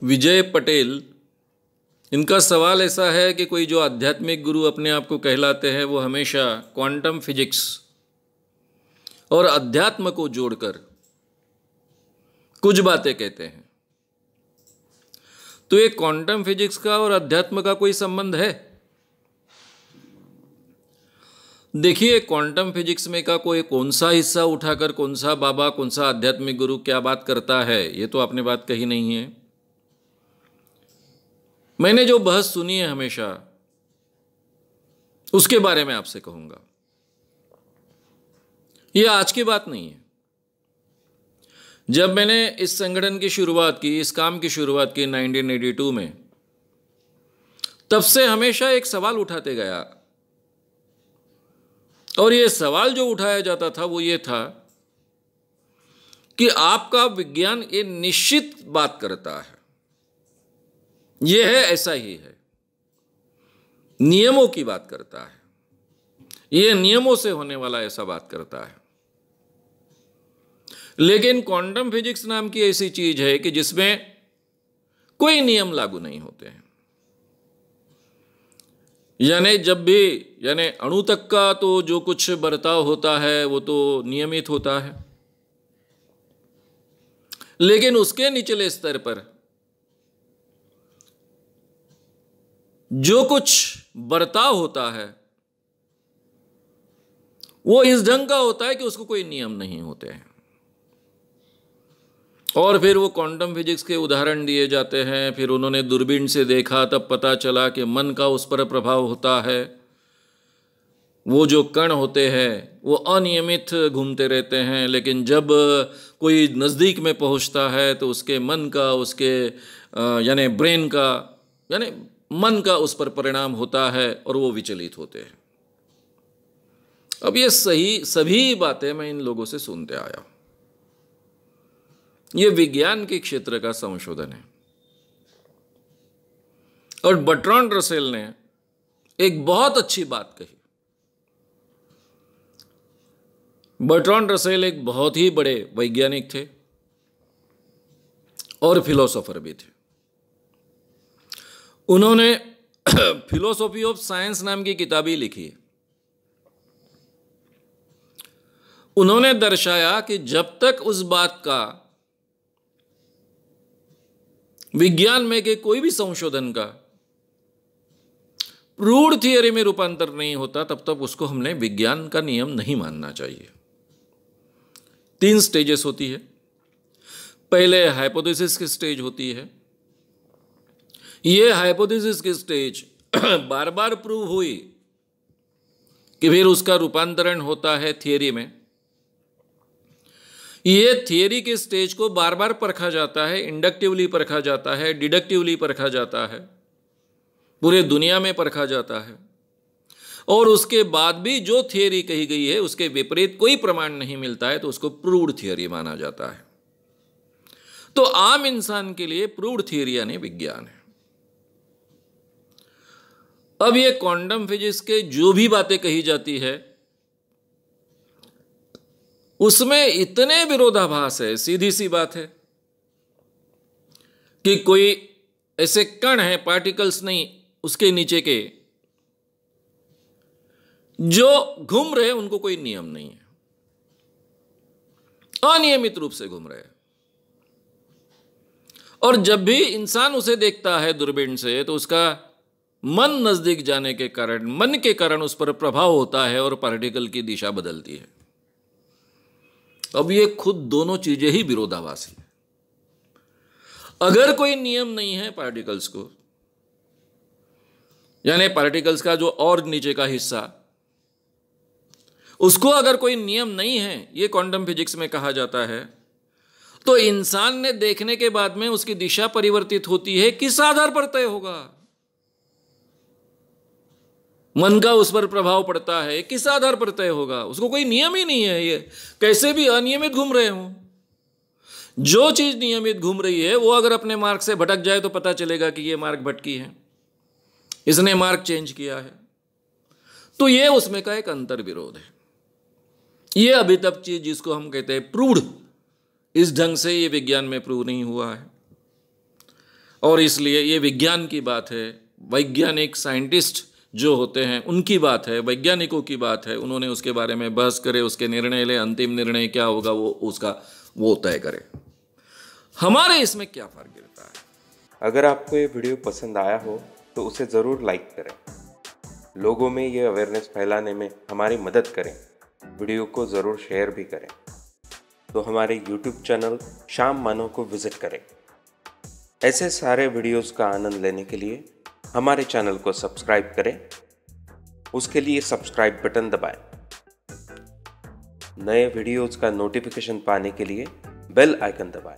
विजय पटेल, इनका सवाल ऐसा है कि कोई जो आध्यात्मिक गुरु अपने आप को कहलाते हैं वो हमेशा क्वांटम फिजिक्स और अध्यात्म को जोड़कर कुछ बातें कहते हैं, तो ये क्वांटम फिजिक्स का और अध्यात्म का कोई संबंध है? देखिए, क्वांटम फिजिक्स में का कोई कौन सा हिस्सा उठाकर कौन सा बाबा, कौन सा आध्यात्मिक गुरु क्या बात करता है, ये तो आपने बात कही नहीं है। मैंने जो बहस सुनी है हमेशा, उसके बारे में आपसे कहूंगा। यह आज की बात नहीं है। जब मैंने इस संगठन की शुरुआत की, इस काम की शुरुआत की 1982 में, तब से हमेशा एक सवाल उठाते गया, और यह सवाल जो उठाया जाता था वो ये था कि आपका विज्ञान ये निश्चित बात करता है, यह है ऐसा ही है, नियमों की बात करता है, यह नियमों से होने वाला ऐसा बात करता है। लेकिन क्वांटम फिजिक्स नाम की ऐसी चीज है कि जिसमें कोई नियम लागू नहीं होते हैं। यानी अणु तक का तो जो कुछ बर्ताव होता है वो तो नियमित होता है, लेकिन उसके निचले स्तर पर जो कुछ बर्ताव होता है वो इस ढंग का होता है कि उसको कोई नियम नहीं होते हैं। और फिर वो क्वांटम फिजिक्स के उदाहरण दिए जाते हैं। फिर उन्होंने दूरबीन से देखा, तब पता चला कि मन का उस पर प्रभाव होता है। वो जो कण होते हैं वो अनियमित घूमते रहते हैं, लेकिन जब कोई नज़दीक में पहुंचता है तो उसके मन का, उसके यानी ब्रेन का, यानी मन का उस पर परिणाम होता है और वो विचलित होते हैं। अब ये सभी बातें मैं इन लोगों से सुनते आया। ये विज्ञान के क्षेत्र का संशोधन है। और बर्ट्रांड रसेल ने एक बहुत अच्छी बात कही। बर्ट्रांड रसेल एक बहुत ही बड़े वैज्ञानिक थे और फिलोसोफर भी थे। उन्होंने फिलोसॉफी ऑफ साइंस नाम की किताबी लिखी है। उन्होंने दर्शाया कि जब तक उस बात का विज्ञान में के कोई भी संशोधन का प्रूव्ड थियरी में रूपांतर नहीं होता, तब तक उसको हमने विज्ञान का नियम नहीं मानना चाहिए। 3 स्टेजेस होती है। पहले हाइपोथेसिस की स्टेज होती है। ये हाइपोथेसिस की स्टेज बार बार प्रूव हुई कि फिर उसका रूपांतरण होता है थियरी में। ये थियरी के स्टेज को बार बार परखा जाता है, इंडक्टिवली परखा जाता है, डिडक्टिवली परखा जाता है, पूरे दुनिया में परखा जाता है। और उसके बाद भी जो थियरी कही गई है उसके विपरीत कोई प्रमाण नहीं मिलता है तो उसको प्रूव्ड थियरी माना जाता है। तो आम इंसान के लिए प्रूव्ड थियरी यानी विज्ञान है। अब ये क्वांटम फिजिक्स के जो भी बातें कही जाती है उसमें इतने विरोधाभास है, सीधी सी बात है कि कोई ऐसे कण है, पार्टिकल्स नहीं, उसके नीचे के जो घूम रहे हैं उनको कोई नियम नहीं है, अनियमित रूप से घूम रहे हैं। और जब भी इंसान उसे देखता है दूरबीन से तो उसका मन नजदीक जाने के कारण, मन के कारण उस पर प्रभाव होता है और पार्टिकल की दिशा बदलती है। अब ये खुद दोनों चीजें ही विरोधाभासी है। अगर कोई नियम नहीं है पार्टिकल्स को, यानी पार्टिकल्स का जो और नीचे का हिस्सा, उसको अगर कोई नियम नहीं है, ये क्वांटम फिजिक्स में कहा जाता है, तो इंसान ने देखने के बाद में उसकी दिशा परिवर्तित होती है, किस आधार पर तय होगा? मन का उस पर प्रभाव पड़ता है, किस आधार पर तय होगा? उसको कोई नियम ही नहीं है। ये कैसे भी अनियमित घूम रहे हों। जो चीज नियमित घूम रही है वो अगर अपने मार्ग से भटक जाए तो पता चलेगा कि ये मार्ग भटकी है, इसने मार्ग चेंज किया है। तो ये उसमें का एक अंतर विरोध है। ये अभी तक चीज जिसको हम कहते हैं प्रूव्ड, इस ढंग से ये विज्ञान में प्रूव नहीं हुआ है। और इसलिए ये विज्ञान की बात है, वैज्ञानिक साइंटिस्ट जो होते हैं उनकी बात है, वैज्ञानिकों की बात है, उन्होंने उसके बारे में बहस करे, उसके निर्णय ले, अंतिम निर्णय क्या होगा वो तय करे। हमारे इसमें क्या फर्क गिरता है? अगर आपको ये वीडियो पसंद आया हो तो उसे ज़रूर लाइक करें, लोगों में ये अवेयरनेस फैलाने में हमारी मदद करें। वीडियो को ज़रूर शेयर भी करें। तो हमारे YouTube चैनल श्याम मानव को विज़िट करें। ऐसे सारे वीडियोस का आनंद लेने के लिए हमारे चैनल को सब्सक्राइब करें। उसके लिए सब्सक्राइब बटन दबाएं। नए वीडियोस का नोटिफिकेशन पाने के लिए बेल आइकन दबाएं।